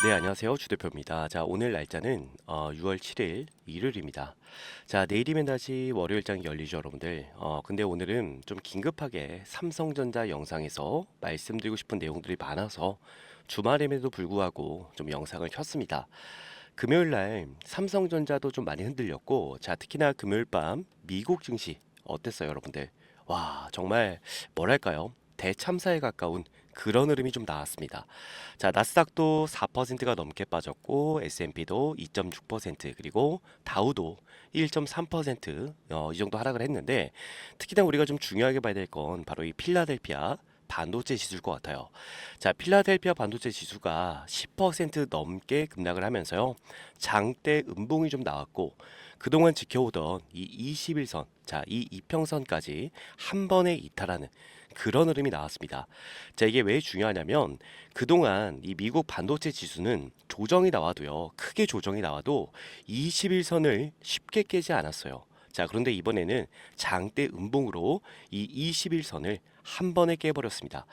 네, 안녕하세요. 주 대표입니다. 자, 오늘 날짜는 6월 7일 일요일입니다. 자, 내일이면 다시 월요일장이 열리죠, 여러분들. 근데 오늘은 좀 긴급하게 삼성전자 영상에서 말씀드리고 싶은 내용들이 많아서 주말임에도 불구하고 좀 영상을 켰습니다. 금요일 날 삼성전자도 좀 많이 흔들렸고, 자, 특히나 금요일 밤 미국 증시 어땠어요, 여러분들? 와, 정말 뭐랄까요? 대참사에 가까운 그런 흐름이 좀 나왔습니다. 자, 나스닥도 4%가 넘게 빠졌고 S&P도 2.6% 그리고 다우도 1.3% 이 정도 하락을 했는데 특히나 우리가 좀 중요하게 봐야 될 건 바로 이 필라델피아 반도체 지수일 것 같아요. 자, 필라델피아 반도체 지수가 10% 넘게 급락을 하면서요. 장대 음봉이 좀 나왔고 그동안 지켜오던 이 21선, 자, 이 이평선까지 한 번에 이탈하는 그런 흐름이 나왔습니다. 자, 이게 왜 중요하냐면 그동안 이 미국 반도체 지수는 조정이 나와도요. 크게 조정이 나와도 21선을 쉽게 깨지 않았어요. 자, 그런데 이번에는 장대 음봉으로 이 21선을 한 번에 깨버렸습니다.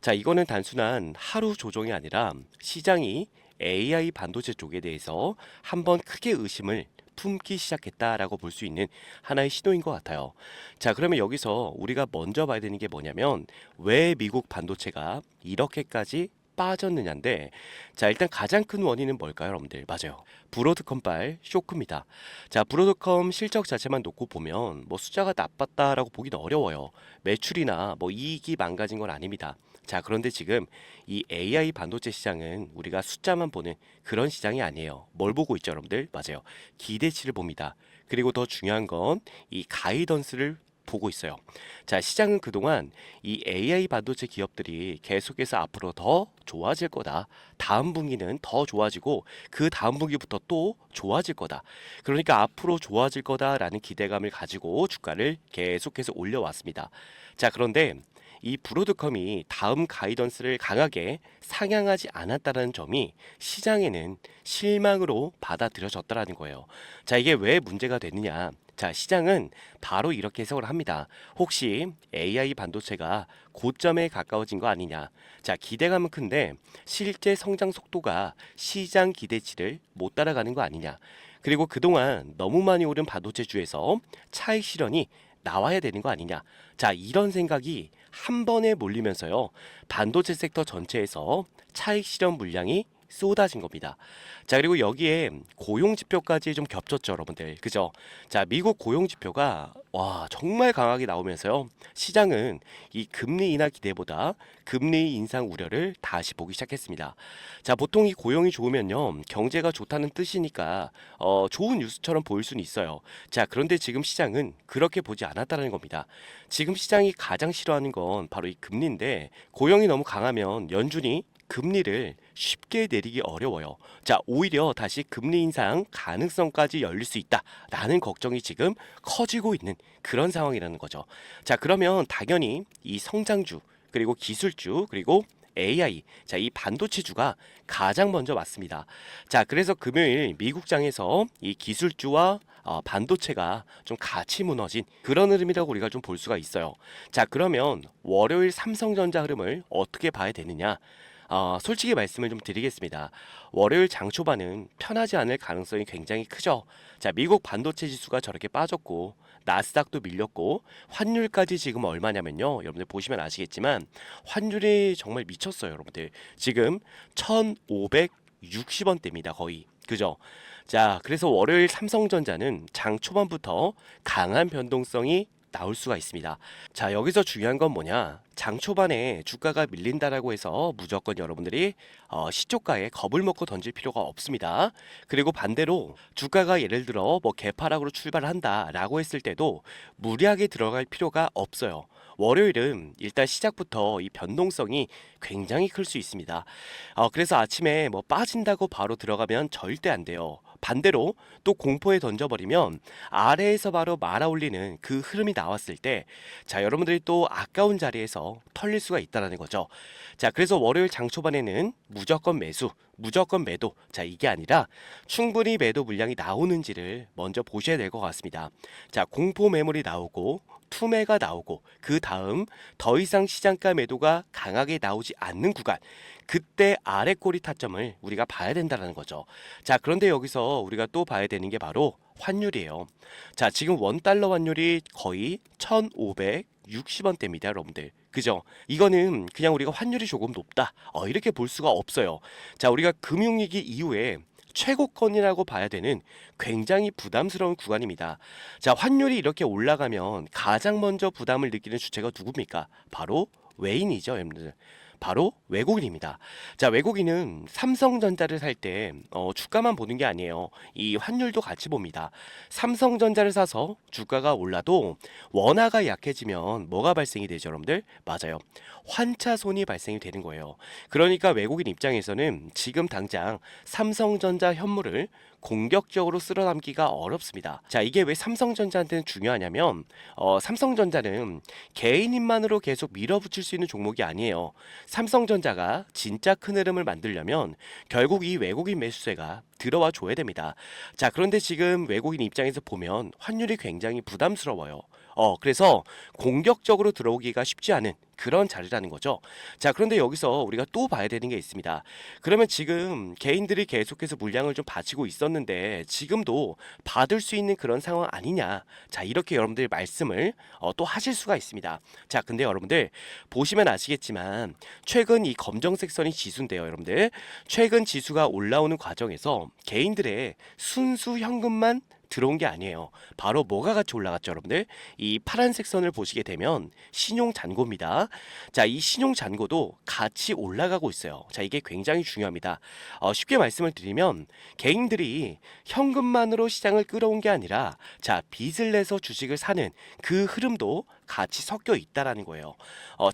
자, 이거는 단순한 하루 조정이 아니라 시장이 AI 반도체 쪽에 대해서 한번 크게 의심을 품기 시작했다라고 볼 수 있는 하나의 신호인 것 같아요. 자, 그러면 여기서 우리가 먼저 봐야 되는 게 뭐냐면 왜 미국 반도체가 이렇게까지 빠졌느냐인데, 자, 일단 가장 큰 원인은 뭘까요, 여러분들? 맞아요. 브로드컴발 쇼크입니다. 자, 브로드컴 실적 자체만 놓고 보면 뭐 숫자가 나빴다라고 보기는 어려워요. 매출이나 뭐 이익이 망가진 건 아닙니다. 자, 그런데 지금 이 AI 반도체 시장은 우리가 숫자만 보는 그런 시장이 아니에요. 뭘 보고 있죠, 여러분들? 맞아요. 기대치를 봅니다. 그리고 더 중요한 건 이 가이던스를 보고 있어요. 자, 시장은 그동안 이 AI 반도체 기업들이 계속해서 앞으로 더 좋아질 거다. 다음 분기는 더 좋아지고 그 다음 분기부터 또 좋아질 거다. 그러니까 앞으로 좋아질 거다라는 기대감을 가지고 주가를 계속해서 올려왔습니다. 자, 그런데 이 브로드컴이 다음 가이던스를 강하게 상향하지 않았다는 점이 시장에는 실망으로 받아들여졌다라는 거예요. 자, 이게 왜 문제가 됐느냐? 자, 시장은 바로 이렇게 해석을 합니다. 혹시 AI 반도체가 고점에 가까워진 거 아니냐? 자, 기대감은 큰데 실제 성장 속도가 시장 기대치를 못 따라가는 거 아니냐? 그리고 그동안 너무 많이 오른 반도체주에서 차익 실현이 나와야 되는 거 아니냐? 자, 이런 생각이 한 번에 몰리면서요. 반도체 섹터 전체에서 차익 실현 물량이 쏟아진 겁니다. 자, 그리고 여기에 고용 지표까지 좀 겹쳤죠, 여러분들. 그죠? 자, 미국 고용 지표가 와, 정말 강하게 나오면서요. 시장은 이 금리 인하 기대보다 금리 인상 우려를 다시 보기 시작했습니다. 자, 보통 이 고용이 좋으면요. 경제가 좋다는 뜻이니까 좋은 뉴스처럼 보일 수는 있어요. 자, 그런데 지금 시장은 그렇게 보지 않았다는 겁니다. 지금 시장이 가장 싫어하는 건 바로 이 금리인데 고용이 너무 강하면 연준이 금리를 쉽게 내리기 어려워요. 자, 오히려 다시 금리 인상 가능성까지 열릴 수 있다라는 걱정이 지금 커지고 있는 그런 상황이라는 거죠. 자, 그러면 당연히 이 성장주, 그리고 기술주, 그리고 AI, 자, 이 반도체주가 가장 먼저 왔습니다. 자, 그래서 금요일 미국장에서 이 기술주와 반도체가 좀 같이 무너진 그런 흐름이라고 우리가 좀 볼 수가 있어요. 자, 그러면 월요일 삼성전자 흐름을 어떻게 봐야 되느냐? 솔직히 말씀을 좀 드리겠습니다. 월요일 장 초반은 편하지 않을 가능성이 굉장히 크죠. 자, 미국 반도체 지수가 저렇게 빠졌고, 나스닥도 밀렸고, 환율까지 지금 얼마냐면요. 여러분들 보시면 아시겠지만, 환율이 정말 미쳤어요, 여러분들. 지금 1,560원대입니다, 거의. 그죠? 자, 그래서 월요일 삼성전자는 장 초반부터 강한 변동성이 나올 수가 있습니다. 자, 여기서 중요한 건 뭐냐? 장 초반에 주가가 밀린다라고 해서 무조건 여러분들이 시초가에 겁을 먹고 던질 필요가 없습니다. 그리고 반대로 주가가 예를 들어 뭐 개파락으로 출발한다라고 했을 때도 무리하게 들어갈 필요가 없어요. 월요일은 일단 시작부터 이 변동성이 굉장히 클 수 있습니다. 그래서 아침에 뭐 빠진다고 바로 들어가면 절대 안 돼요. 반대로 또 공포에 던져버리면 아래에서 바로 말아 올리는 그 흐름이 나왔을 때, 자, 여러분들이 또 아까운 자리에서 털릴 수가 있다는 거죠. 자, 그래서 월요일 장 초반에는 무조건 매수, 무조건 매도, 자, 이게 아니라 충분히 매도 물량이 나오는지를 먼저 보셔야 될 것 같습니다. 자, 공포 매물이 나오고 투매가 나오고 그 다음 더 이상 시장가 매도가 강하게 나오지 않는 구간, 그때 아래 꼬리 타점을 우리가 봐야 된다는 거죠. 자, 그런데 여기서 우리가 또 봐야 되는 게 바로 환율이에요. 자, 지금 원달러 환율이 거의 1,560원대입니다, 여러분들. 그죠? 이거는 그냥 우리가 환율이 조금 높다, 이렇게 볼 수가 없어요. 자, 우리가 금융위기 이후에 최고권이라고 봐야 되는 굉장히 부담스러운 구간입니다. 자, 환율이 이렇게 올라가면 가장 먼저 부담을 느끼는 주체가 누굽니까? 바로 외인이죠, 여러분들. 바로 외국인입니다. 자, 외국인은 삼성전자를 살 때 주가만 보는 게 아니에요. 이 환율도 같이 봅니다. 삼성전자를 사서 주가가 올라도 원화가 약해지면 뭐가 발생이 되죠, 여러분들? 맞아요. 환차손이 발생이 되는 거예요. 그러니까 외국인 입장에서는 지금 당장 삼성전자 현물을 공격적으로 쓸어담기가 어렵습니다. 자, 이게 왜 삼성전자한테는 중요하냐면 삼성전자는 개인인만으로 계속 밀어붙일 수 있는 종목이 아니에요. 삼성전자가 진짜 큰 흐름을 만들려면 결국 이 외국인 매수세가 들어와 줘야 됩니다. 자, 그런데 지금 외국인 입장에서 보면 환율이 굉장히 부담스러워요. 그래서 공격적으로 들어오기가 쉽지 않은 그런 자리라는 거죠. 자, 그런데 여기서 우리가 또 봐야 되는 게 있습니다. 그러면 지금 개인들이 계속해서 물량을 좀 받치고 있었는데 지금도 받을 수 있는 그런 상황 아니냐. 자, 이렇게 여러분들 말씀을 또 하실 수가 있습니다. 자, 근데 여러분들 보시면 아시겠지만 최근 이 검정색 선이 지수인데요, 여러분들. 최근 지수가 올라오는 과정에서 개인들의 순수 현금만 들어온 게 아니에요. 바로 뭐가 같이 올라갔죠, 여러분들? 이 파란색 선을 보시게 되면 신용 잔고입니다. 자, 이 신용 잔고도 같이 올라가고 있어요. 자, 이게 굉장히 중요합니다. 쉽게 말씀을 드리면 개인들이 현금만으로 시장을 끌어온 게 아니라 자, 빚을 내서 주식을 사는 그 흐름도 같이 섞여 있다라는 거예요.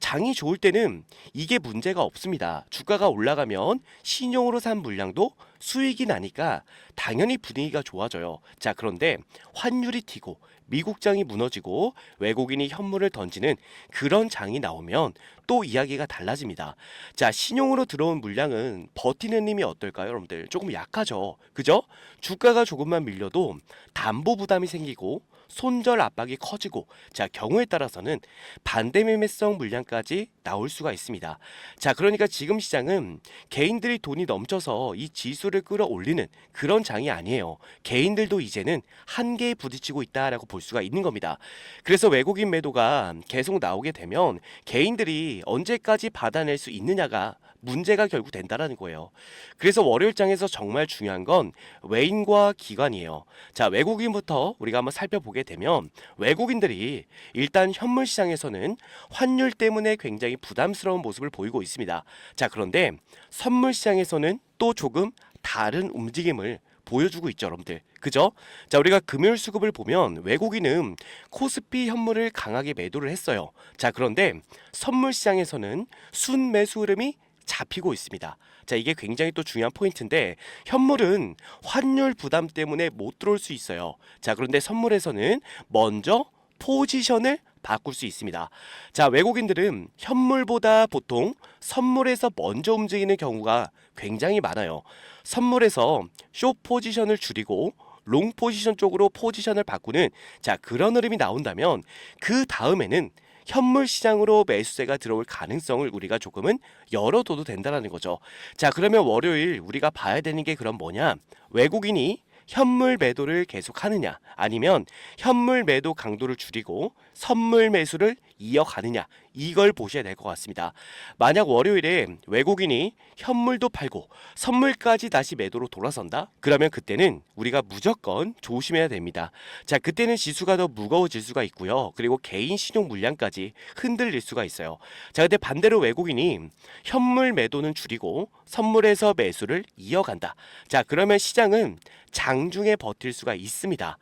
장이 좋을 때는 이게 문제가 없습니다. 주가가 올라가면 신용으로 산 물량도 수익이 나니까 당연히 분위기가 좋아져요. 자, 그런데 환율이 튀고 미국 장이 무너지고 외국인이 현물을 던지는 그런 장이 나오면 또 이야기가 달라집니다. 자, 신용으로 들어온 물량은 버티는 힘이 어떨까요, 여러분들? 조금 약하죠. 그죠? 주가가 조금만 밀려도 담보 부담이 생기고 손절 압박이 커지고, 자, 경우에 따라서는 반대 매매성 물량까지 나올 수가 있습니다. 자, 그러니까 지금 시장은 개인들이 돈이 넘쳐서 이 지수를 끌어올리는 그런 장이 아니에요. 개인들도 이제는 한계에 부딪히고 있다라고 볼 수가 있는 겁니다. 그래서 외국인 매도가 계속 나오게 되면 개인들이 언제까지 받아낼 수 있느냐가 문제가 결국 된다라는 거예요. 그래서 월요일장에서 정말 중요한 건 외인과 기관이에요. 자, 외국인부터 우리가 한번 살펴보게 되면 외국인들이 일단 현물 시장에서는 환율 때문에 굉장히 부담스러운 모습을 보이고 있습니다. 자, 그런데 선물 시장에서는 또 조금 다른 움직임을 보여주고 있죠, 여러분들. 그죠? 자, 우리가 금요일 수급을 보면 외국인은 코스피 현물을 강하게 매도를 했어요. 자, 그런데 선물 시장에서는 순매수 흐름이 잡히고 있습니다. 자, 이게 굉장히 또 중요한 포인트인데 현물은 환율 부담 때문에 못 들어올 수 있어요. 자, 그런데 선물에서는 먼저 포지션을 바꿀 수 있습니다. 자, 외국인들은 현물보다 보통 선물에서 먼저 움직이는 경우가 굉장히 많아요. 선물에서 숏 포지션을 줄이고 롱 포지션 쪽으로 포지션을 바꾸는 자, 그런 흐름이 나온다면 그 다음에는 현물 시장으로 매수세가 들어올 가능성을 우리가 조금은 열어둬도 된다는 거죠. 자, 그러면 월요일 우리가 봐야 되는 게 그럼 뭐냐? 외국인이 현물 매도를 계속 하느냐, 아니면 현물 매도 강도를 줄이고 선물 매수를 이어가느냐, 이걸 보셔야 될 것 같습니다. 만약 월요일에 외국인이 현물도 팔고 선물까지 다시 매도로 돌아선다? 그러면 그때는 우리가 무조건 조심해야 됩니다. 자, 그때는 지수가 더 무거워질 수가 있고요. 그리고 개인 신용 물량까지 흔들릴 수가 있어요. 자, 근데 반대로 외국인이 현물 매도는 줄이고 선물에서 매수를 이어간다. 자, 그러면 시장은 장중에 버틸 수가 있습니다.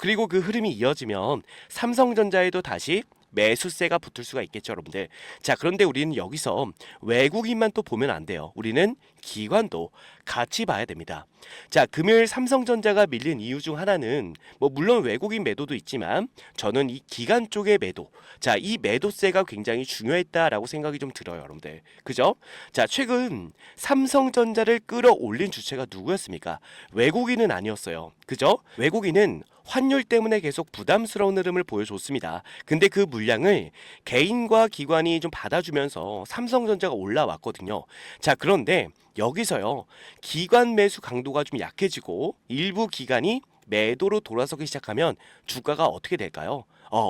그리고 그 흐름이 이어지면 삼성전자에도 다시 매수세가 붙을 수가 있겠죠, 여러분들. 자, 그런데 우리는 여기서 외국인만 또 보면 안 돼요. 우리는 기관도 같이 봐야 됩니다. 자, 금요일 삼성전자가 밀린 이유 중 하나는 물론 외국인 매도도 있지만 저는 이 기관 쪽의 매도, 자, 이 매도세가 굉장히 중요했다라고 생각이 좀 들어요, 여러분들. 그죠? 자, 최근 삼성전자를 끌어올린 주체가 누구였습니까? 외국인은 아니었어요. 그죠? 외국인은 환율 때문에 계속 부담스러운 흐름을 보여줬습니다. 근데 그 물량을 개인과 기관이 좀 받아주면서 삼성전자가 올라왔거든요. 자, 그런데 여기서요, 기관 매수 강도가 좀 약해지고 일부 기관이 매도로 돌아서기 시작하면 주가가 어떻게 될까요?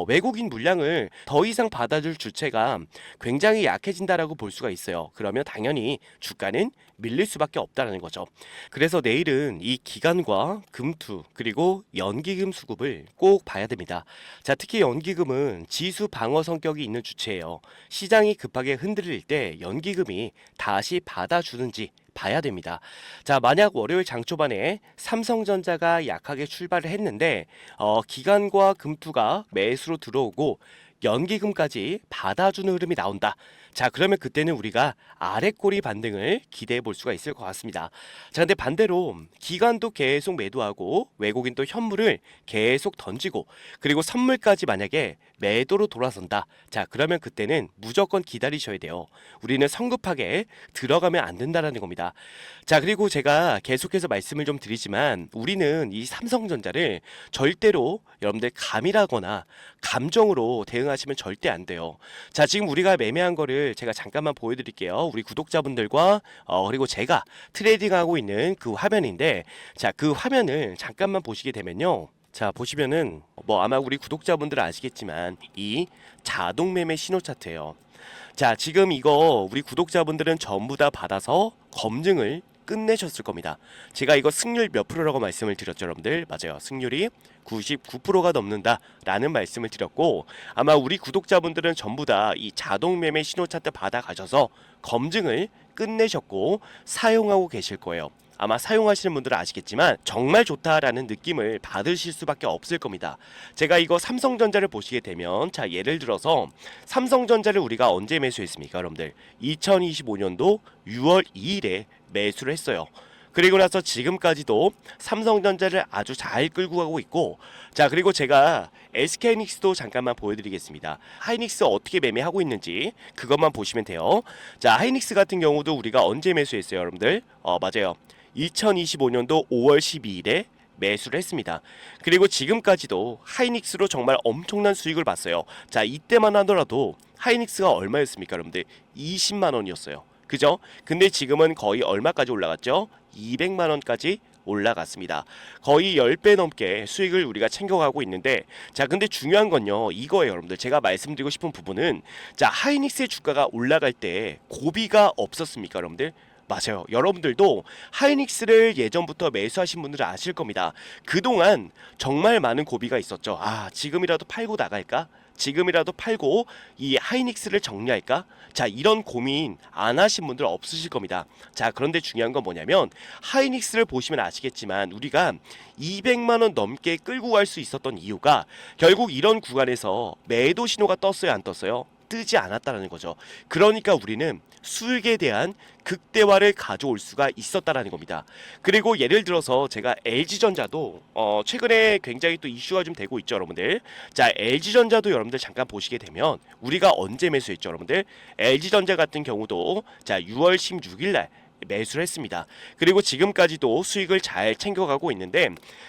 외국인 물량을 더 이상 받아줄 주체가 굉장히 약해진다라고 볼 수가 있어요. 그러면 당연히 주가는 밀릴 수밖에 없다는 거죠. 그래서 내일은 이 기관과 금투 그리고 연기금 수급을 꼭 봐야 됩니다. 자, 특히 연기금은 지수 방어 성격이 있는 주체예요. 시장이 급하게 흔들릴 때 연기금이 다시 받아주는지 봐야 됩니다. 자, 만약 월요일 장 초반에 삼성전자가 약하게 출발을 했는데 기관과 금투가 매수로 들어오고 연기금까지 받아주는 흐름이 나온다. 자, 그러면 그때는 우리가 아래꼬리 반등을 기대해 볼 수가 있을 것 같습니다. 자, 근데 반대로 기관도 계속 매도하고 외국인도 현물을 계속 던지고 그리고 선물까지 만약에 매도로 돌아선다. 자, 그러면 그때는 무조건 기다리셔야 돼요. 우리는 성급하게 들어가면 안 된다라는 겁니다. 자, 그리고 제가 계속해서 말씀을 좀 드리지만 우리는 이 삼성전자를 절대로 여러분들 감이라거나 감정으로 대응하시면 절대 안 돼요. 자, 지금 우리가 매매한 거를 제가 잠깐만 보여드릴게요. 우리 구독자분들과 그리고 제가 트레이딩하고 있는 그 화면인데, 자, 그 화면을 잠깐만 보시게 되면요. 자, 보시면은 아마 우리 구독자분들은 아시겠지만 이 자동 매매 신호 차트예요. 자, 지금 이거 우리 구독자분들은 전부 다 받아서 검증을 끝내셨을 겁니다. 제가 이거 승률 몇 프로라고 말씀을 드렸죠, 여러분들? 맞아요. 승률이 99%가 넘는다 라는 말씀을 드렸고, 아마 우리 구독자분들은 전부 다 이 자동 매매 신호 차트 받아 가셔서 검증을 끝내셨고 사용하고 계실 거예요. 아마 사용하시는 분들은 아시겠지만 정말 좋다라는 느낌을 받으실 수밖에 없을 겁니다. 제가 이거 삼성전자를 보시게 되면, 자, 예를 들어서 삼성전자를 우리가 언제 매수했습니까, 여러분들? 2025년도 6월 2일에 매수를 했어요. 그리고 나서 지금까지도 삼성전자를 아주 잘 끌고 가고 있고, 자, 그리고 제가 SK하이닉스도 잠깐만 보여드리겠습니다. 하이닉스 어떻게 매매하고 있는지 그것만 보시면 돼요. 자, 하이닉스 같은 경우도 우리가 언제 매수했어요, 여러분들? 맞아요. 2025년도 5월 12일에 매수를 했습니다. 그리고 지금까지도 하이닉스로 정말 엄청난 수익을 봤어요. 자, 이때만 하더라도 하이닉스가 얼마였습니까, 여러분들? 20만 원이었어요. 그죠? 근데 지금은 거의 얼마까지 올라갔죠? 200만 원까지 올라갔습니다. 거의 10배 넘게 수익을 우리가 챙겨가고 있는데, 자, 근데 중요한 건요, 이거예요, 여러분들. 제가 말씀드리고 싶은 부분은, 자, 하이닉스의 주가가 올라갈 때 고비가 없었습니까, 여러분들? 맞아요. 여러분들도 하이닉스를 예전부터 매수하신 분들은 아실 겁니다. 그동안 정말 많은 고비가 있었죠. 아, 지금이라도 팔고 나갈까? 지금이라도 팔고 이 하이닉스를 정리할까? 자, 이런 고민 안 하신 분들 없으실 겁니다. 자, 그런데 중요한 건 뭐냐면 하이닉스를 보시면 아시겠지만 우리가 200만 원 넘게 끌고 갈 수 있었던 이유가 결국 이런 구간에서 매도 신호가 떴어요, 안 떴어요? 뜨지 않았다는 거죠. 그러니까 우리는 수익에 대한 극대화를 가져올 수가 있었다라는 겁니다. 그리고 예를 들어서 제가 LG전자도 최근에 굉장히 또 이슈가 좀 되고 있죠, 여러분들. 자, LG전자도 여러분들 잠깐 보시게 되면 우리가 언제 매수했죠, 여러분들? LG전자 같은 경우도 자, 6월 16일 날 매수를 했습니다. 그리고 지금까지도 수익을 잘 챙겨가고 있는데,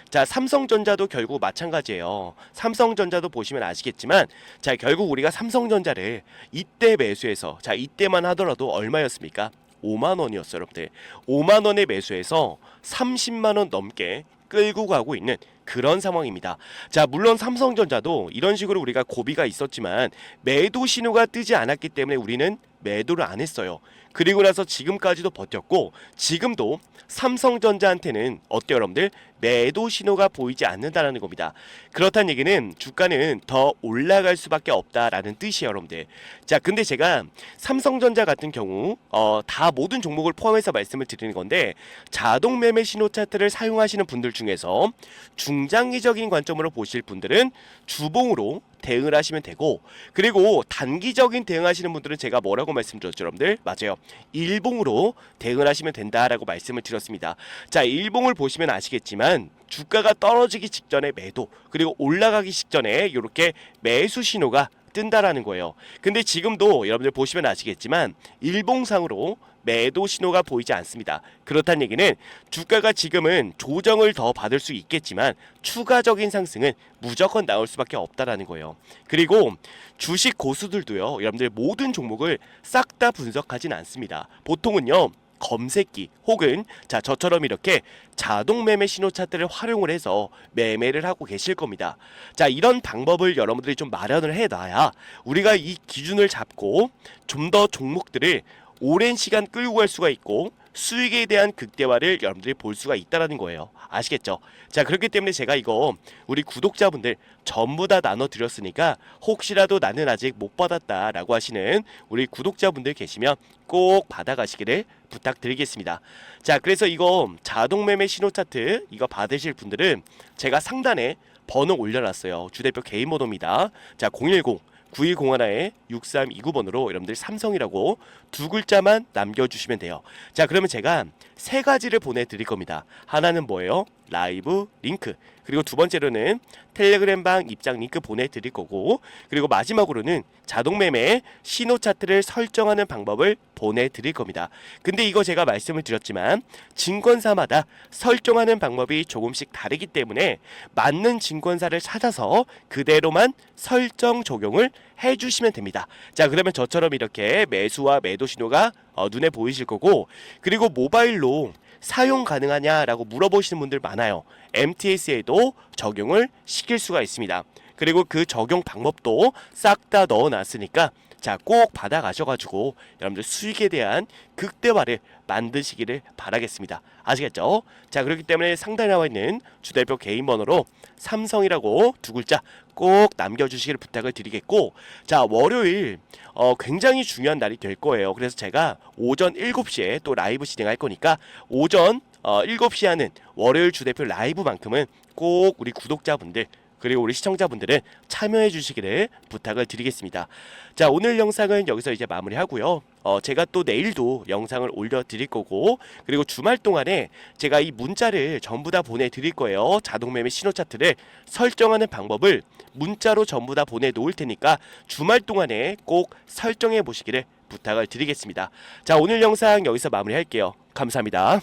자, 삼성전자도 결국 마찬가지예요. 삼성전자도 보시면 아시겠지만, 자, 결국 우리가 삼성전자를 이때 매수해서, 자, 이때만 하더라도 얼마였습니까? 5만 원이었어요, 여러분들. 5만 원에 매수해서 30만 원 넘게 끌고 가고 있는 그런 상황입니다. 자, 물론 삼성전자도 이런 식으로 우리가 고비가 있었지만 매도 신호가 뜨지 않았기 때문에 우리는 매도를 안 했어요. 그리고 나서 지금까지도 버텼고, 지금도 삼성전자한테는 어때요, 여러분들? 매도 신호가 보이지 않는다는 겁니다. 그렇다는 얘기는 주가는 더 올라갈 수밖에 없다라는 뜻이에요, 여러분들. 자, 근데 제가 삼성전자 같은 경우 다 모든 종목을 포함해서 말씀을 드리는 건데, 자동 매매 신호 차트를 사용하시는 분들 중에서 중장기적인 관점으로 보실 분들은 주봉으로 대응을 하시면 되고, 그리고 단기적인 대응하시는 분들은 제가 뭐라고 말씀드렸죠, 여러분들? 맞아요. 일봉으로 대응을 하시면 된다라고 말씀을 드렸습니다. 자, 일봉을 보시면 아시겠지만 주가가 떨어지기 직전에 매도, 그리고 올라가기 직전에 이렇게 매수 신호가 뜬다라는 거예요. 근데 지금도 여러분들 보시면 아시겠지만 일봉상으로 매도 신호가 보이지 않습니다. 그렇다는 얘기는 주가가 지금은 조정을 더 받을 수 있겠지만 추가적인 상승은 무조건 나올 수밖에 없다라는 거예요. 그리고 주식 고수들도요, 여러분들 모든 종목을 싹 다 분석하진 않습니다. 보통은요, 검색기 혹은 자 저처럼 이렇게 자동 매매 신호 차트를 활용을 해서 매매를 하고 계실 겁니다. 자, 이런 방법을 여러분들이 좀 마련을 해놔야 우리가 이 기준을 잡고 좀 더 종목들을 오랜 시간 끌고 갈 수가 있고 수익에 대한 극대화를 여러분들이 볼 수가 있다라는 거예요. 아시겠죠? 자, 그렇기 때문에 제가 이거 우리 구독자분들 전부 다 나눠 드렸으니까 혹시라도 나는 아직 못 받았다라고 하시는 우리 구독자분들 계시면 꼭 받아가시기를 부탁드리겠습니다. 자, 그래서 이거 자동 매매 신호 차트 이거 받으실 분들은 제가 상단에 번호 올려놨어요. 주대표 개인 번호입니다. 자, 010 9101에 6329번으로 여러분들 삼성이라고 두 글자만 남겨주시면 돼요. 자, 그러면 제가 세 가지를 보내드릴 겁니다. 하나는 뭐예요? 라이브 링크. 그리고 두 번째로는 텔레그램방 입장 링크 보내드릴 거고, 그리고 마지막으로는 자동매매 신호 차트를 설정하는 방법을 보내드릴 겁니다. 근데 이거 제가 말씀을 드렸지만 증권사마다 설정하는 방법이 조금씩 다르기 때문에 맞는 증권사를 찾아서 그대로만 설정 적용을 해주시면 됩니다. 자, 그러면 저처럼 이렇게 매수와 매도 신호가 눈에 보이실 거고, 그리고 모바일로 사용 가능하냐라고 물어보시는 분들 많아요. MTS에도 적용을 시킬 수가 있습니다. 그리고 그 적용 방법도 싹 다 넣어놨으니까 자, 꼭 받아가셔가지고 여러분들 수익에 대한 극대화를 만드시기를 바라겠습니다. 아시겠죠? 자, 그렇기 때문에 상단에 나와 있는 주대표 개인 번호로 삼성이라고 두 글자 꼭 남겨주시기를 부탁을 드리겠고, 자, 월요일 굉장히 중요한 날이 될 거예요. 그래서 제가 오전 7시에 또 라이브 진행할 거니까 오전 7시 하는 월요일 주대표 라이브만큼은 꼭 우리 구독자분들 그리고 우리 시청자분들은 참여해 주시기를 부탁을 드리겠습니다. 자, 오늘 영상은 여기서 이제 마무리하고요. 제가 또 내일도 영상을 올려드릴 거고, 그리고 주말 동안에 제가 이 문자를 전부 다 보내드릴 거예요. 자동매매 신호 차트를 설정하는 방법을 문자로 전부 다 보내놓을 테니까 주말 동안에 꼭 설정해 보시기를 부탁을 드리겠습니다. 자, 오늘 영상 여기서 마무리할게요. 감사합니다.